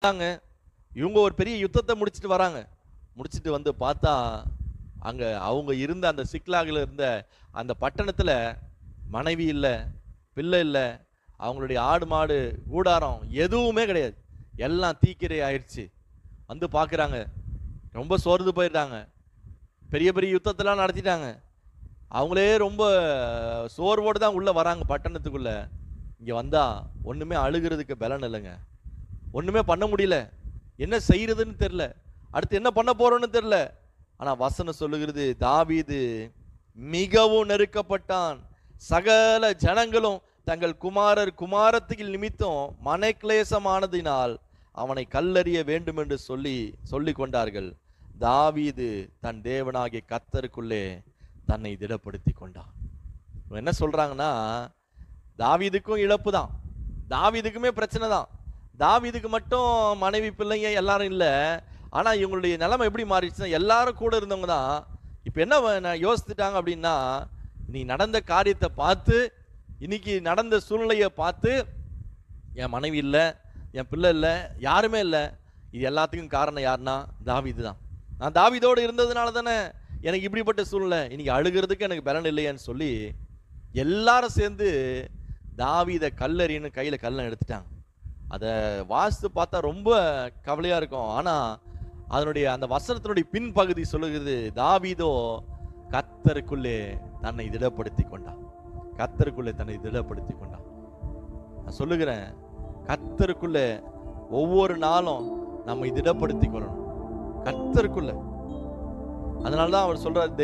இவங்க ஒரு பெரிய யுத்தத்தை முடிச்சுட்டு வராங்க. முடிச்சுட்டு வந்து பார்த்தா, அங்க அவங்க இருந்த அந்த சிக்லாகில் இருந்த அந்த பட்டணத்துல மனைவி இல்ல, பிள்ளை இல்ல, அவங்களுடைய ஆடு மாடு கூடாரம் எதுவுமே கிடையாது. எல்லாம் தீக்கிரை ஆயிடுச்சு. வந்து பார்க்குறாங்க. ரொம்ப சோர்ந்து போயிட்டாங்க. பெரிய பெரிய யுத்தத்தெல்லாம் நடத்திட்டாங்க. அவங்களே ரொம்ப சோர்வோடு தான் உள்ள வராங்க பட்டணத்துக்குள்ள. இங்க வந்தா ஒண்ணுமே அழுகிறதுக்கு பலன் இல்லைங்க. ஒண்ணுமே பண்ண முடியல. என்ன செய்யறதுன்னு தெரியல. அடுத்து என்ன பண்ண போறோம்னு தெரியல. ஆனா வசனம் சொல்லுகிறது, தாவீது மிகவும் நெருக்கப்பட்டான். சகல ஜனங்களும் தங்கள் குமாரர் குமாரத்திகள் நிமித்தம் மனக்லேசமானதினால் அவனை கல்லெறிய வேண்டும் என்று சொல்லிக் கொண்டார்கள். தாவீது தன் தேவனாகிய கர்த்தருக்குள்ளே தன்னை திடப்படுத்தி கொண்டான். என்ன சொல்றாங்கன்னா, தாவீதுக்கும் இழப்பு தான், தாவீதுக்குமே பிரச்சனை தான். தாவீதுக்கு மட்டும் மனைவி பிள்ளைங்க எல்லாரும் இல்லை. ஆனா இவங்களுடைய நிலைமை எப்படி மாறிடுச்சுன்னா, எல்லாரும் கூட இருந்தவங்க தான் இப்ப என்ன யோசித்துட்டாங்க அப்படின்னா, நீ நடந்த காரியத்தை பார்த்து, இன்னைக்கு நடந்த சூழ்நிலையை பார்த்து, என் மனைவி இல்லை, என் பிள்ளை இல்லை, யாருமே இல்லை, இது எல்லாத்துக்கும் காரணம் யாருன்னா தாவீது தான். நான் தாவீதோடு இருந்ததுனால தானே எனக்கு இப்படிப்பட்ட சூழ்நிலை, இன்னைக்கு அழுகிறதுக்கு எனக்கு பலன் இல்லையான்னு சொல்லி எல்லாரும் சேர்ந்து தாவீதை கல்லெறின்னு கையில் கல்லை எடுத்துட்டாங்க. அதை வாசித்து பார்த்தா ரொம்ப கவலையாக இருக்கும். ஆனால் அதனுடைய அந்த வசனத்தினுடைய பின்பகுதி சொல்லுகிறது, தாவீதோ கர்த்தருக்குள்ளே தன்னை திடப்படுத்தி கொண்டான். கர்த்தருக்குள்ளே தன்னை திடப்படுத்தி கொண்டான். நான் சொல்லுகிறேன், கர்த்தருக்குள்ளே ஒவ்வொரு நாளும் நம்மை திடப்படுத்தி கொள்ளணும். கர்த்தருக்குள்ள. அதனால தான் அவர் சொல்றார்,